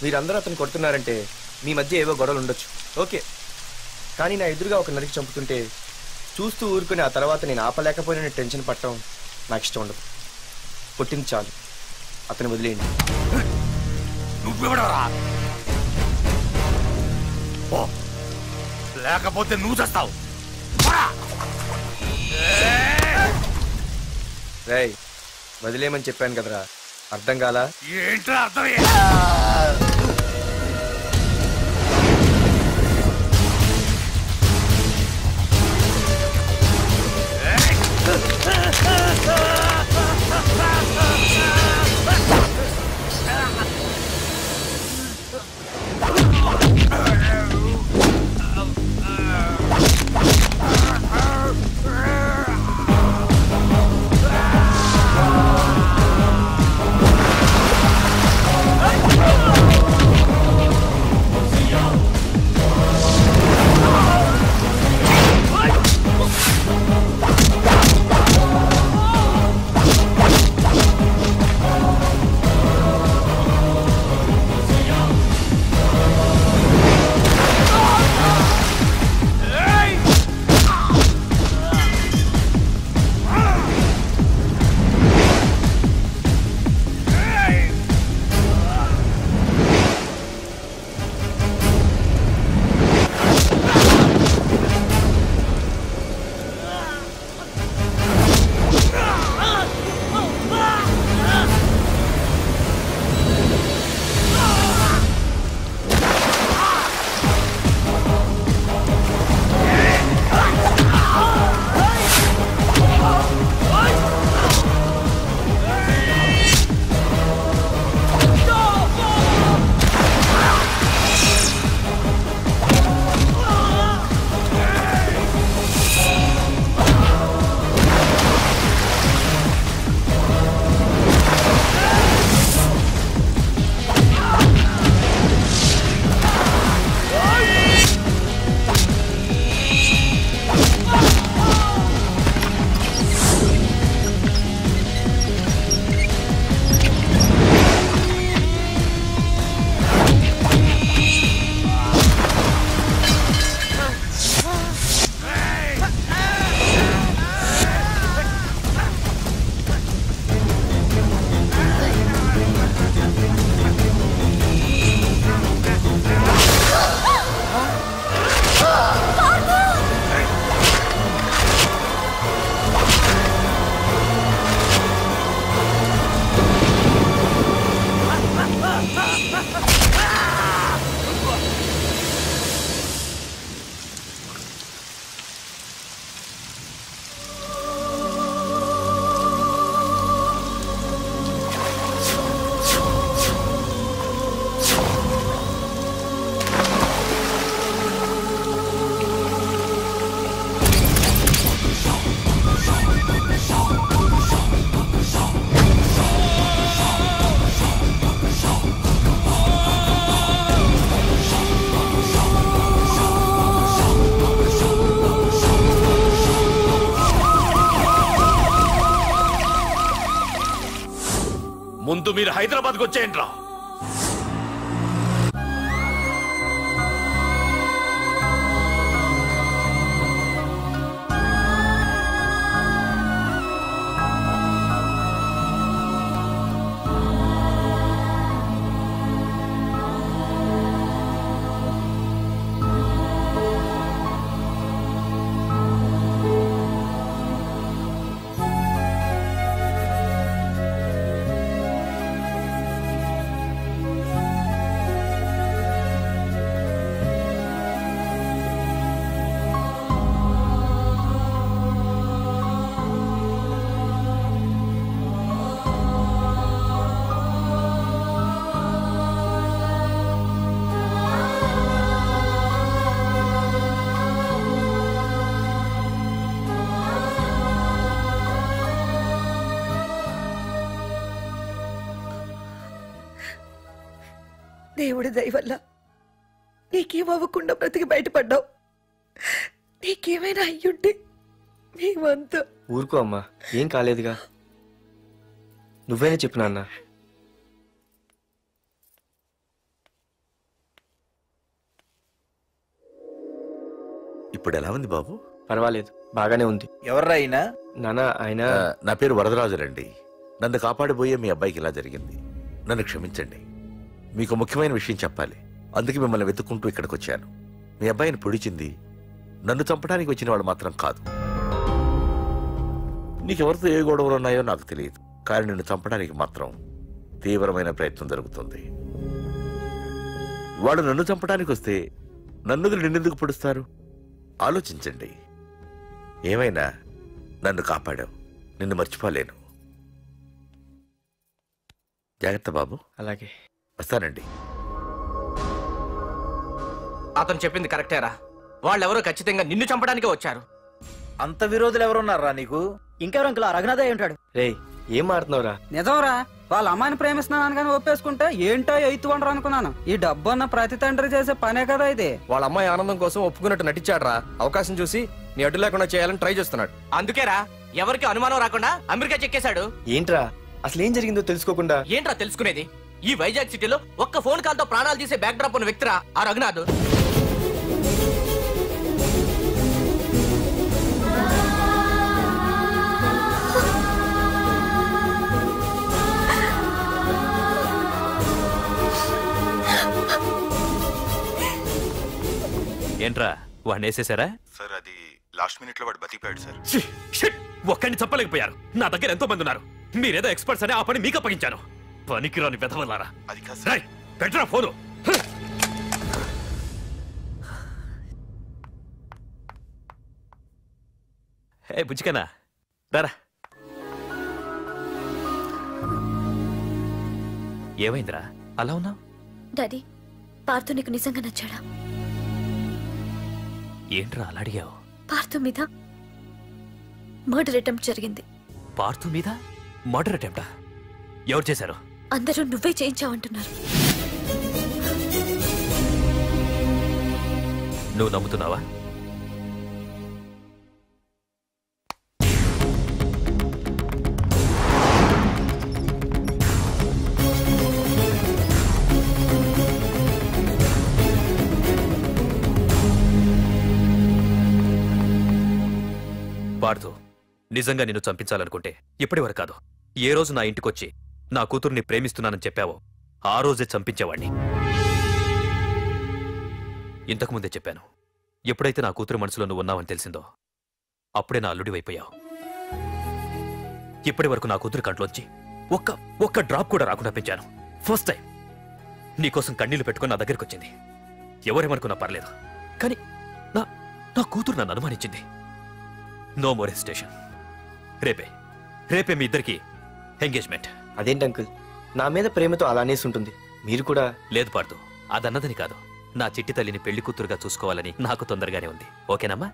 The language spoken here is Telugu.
మీరందరూ అతను కొడుతున్నారంటే మీ మధ్య ఏవో గొడవలు ఉండొచ్చు, ఓకే. కానీ నా ఎదురుగా ఒక నరికి చంపుతుంటే చూస్తూ ఊరుకుని ఆ తర్వాత నేను ఆపలేకపోయిన టెన్షన్ పట్టడం నాకు ఇష్టం ఉండదు. కొట్టింది చాలు, అతను వదిలేయండి. నువ్వెవడరా? లేకపోతే నువ్వు చేస్తావు. రేయ్, వదిలేయమని చెప్పాను కదరా, అర్థం కాలా? ఏంట్రా అర్థం? ముందు మీరు హైదరాబాద్కి వచ్చేయండి రా. దేవుడి దయ వల్ల నీకేమవ్వకుండా బ్రతికి బయటపడ్డావు. నీకేమైనా అయ్యుంటే మేమంతా. ఊరుకో అమ్మా, ఏం కాలేదుగా. నువ్వేనే చెప్పు నాన్న. ఇప్పుడు ఎలా ఉంది బాబు? పర్వాలేదు, బాగానే ఉంది. ఎవర్రా అయినా? నానా ఆయన నా పేరు వరదరాజులండి. నన్ను కాపాడిపోయే మీ అబ్బాయికి ఇలా జరిగింది. నన్ను క్షమించండి. మీకు ముఖ్యమైన విషయం చెప్పాలి. అందుకే మిమ్మల్ని వెతుక్కుంటూ ఇక్కడికి వచ్చాను. మీ అబ్బాయిని పొడిచింది నన్ను చంపడానికి వచ్చిన వాడు మాత్రం కాదు. నీకెవరితో ఏ గొడవలు ఉన్నాయో నాకు తెలియదు, కానీ నిన్ను చంపడానికి మాత్రం తీవ్రమైన ప్రయత్నం జరుగుతుంది. వాడు నన్ను చంపడానికి వస్తే నన్ను నిన్నెందుకు పొడుస్తారు? ఆలోచించండి. ఏమైనా నన్ను కాపాడావు, నిన్ను మర్చిపోలేను. జాగ్రత్త బాబు. అలాగే వస్తానండి. అతను చెప్పింది కరెక్టేరా. వాళ్ళెవరో ఖచ్చితంగా నిన్ను చంపడానికే వచ్చారు. అంత విరోధులు ఎవరున్నారా నీకు? ఇంకెవరు అంకుల్? రఘునాథే ఉంటాడు. రే, ఏం మాడుతున్నావురా? నిజంరా, వాళ్ళ అమ్మాయిని ప్రేమిస్తున్నాను కానీ ఒప్పేసుకుంటే ఏంటో ఎయిత్ వండరు అనుకున్నాను. ఈ డబ్బు అన్న ప్రతి తండ్రి చేసే పనే కదా ఇది. వాళ్ళ అమ్మాయి ఆనందం కోసం ఒప్పుకున్నట్టు నటించాడ్రా. అవకాశం చూసి నీ అడ్డు లేకుండా చేయాలని ట్రై చేస్తున్నాడు. అందుకేరా ఎవరికి అనుమానం రాకుండా అమెరికా చెక్కేశాడు. ఏంట్రా అసలు ఏం జరిగిందో తెలుసుకోకుండా? ఏంట్రా తెలుసుకునేది? ఈ వైజాగ్ సిటీలో ఒక్క ఫోన్ కాల్ తో ప్రాణాలు తీసే బ్యాక్ డ్రాప్ ఉన్న వ్యక్తిరా ఆ రఘునాథ్. ఏంట్రా వాడిని వేసేసారా? సార్ అది లాస్ట్ మినిట్ లో వాడు బతికిపోయాడు సార్. ఒక్కడిని చంపలేకపోయారు. నా దగ్గర ఎంతో మంది ఉన్నారు. మీరేదో ఎక్స్పర్ట్స్ అని ఆ పని మీకు అప్పగించాను. పనికిరాని వెధవలారా. అది కాదు సార్. పెట్టరా ఫోను. ఏ బుజ్జికన్నా రారా. ఏమైందిరా అలా ఉన్నావు? డాడీ, పార్థు నీకు నిజంగా నచ్చాడా? ఏంట్రా అలా అడిగావు? పార్థు మీద మర్డర్ అటెంప్ట్ జరిగింది. పార్థు మీద మర్డర్ అటెంప్టా? ఎవరు చేశారు? అందరూ నువ్వే చేయించావంటున్నారు. నువ్వు నమ్ముతున్నావా? పార్థు, నిజంగా నిన్ను చంపించాలనుకుంటే ఇప్పటి వరకు కాదు, ఏ రోజు నా ఇంటికొచ్చి నా కూతుర్ని ప్రేమిస్తున్నానని చెప్పావో ఆ రోజే చంపించేవాణ్ణి. ఇంతకుముందే చెప్పాను, ఎప్పుడైతే నా కూతురు మనసులో నువ్వు ఉన్నావని తెలిసిందో అప్పుడే నా అల్లుడివైపోయావు. ఇప్పటి వరకు నా కూతురు కంట్లోంచి ఒక్క డ్రాప్ కూడా రాకుండా పెంచాను. ఫస్ట్ టైం నీకోసం కన్నీళ్లు పెట్టుకుని నా దగ్గరికి వచ్చింది. ఎవరేమనుకున్నా పర్లేదు, కానీ నా కూతురు నన్ను అనుమానించింది. No more hesitation. రేపే మీ ఇద్దరికి ఎంగేజ్మెంట్. అదేంటి అంకుల్, నా మీద ప్రేమతో అలానేసి ఉంటుంది. మీరు కూడా? లేదు పార్థు, అదన్నదని కాదు. నా చిట్టి తల్లిని పెళ్లి కూతురుగా చూసుకోవాలని నాకు తొందరగానే ఉంది. ఓకేనమ్మా?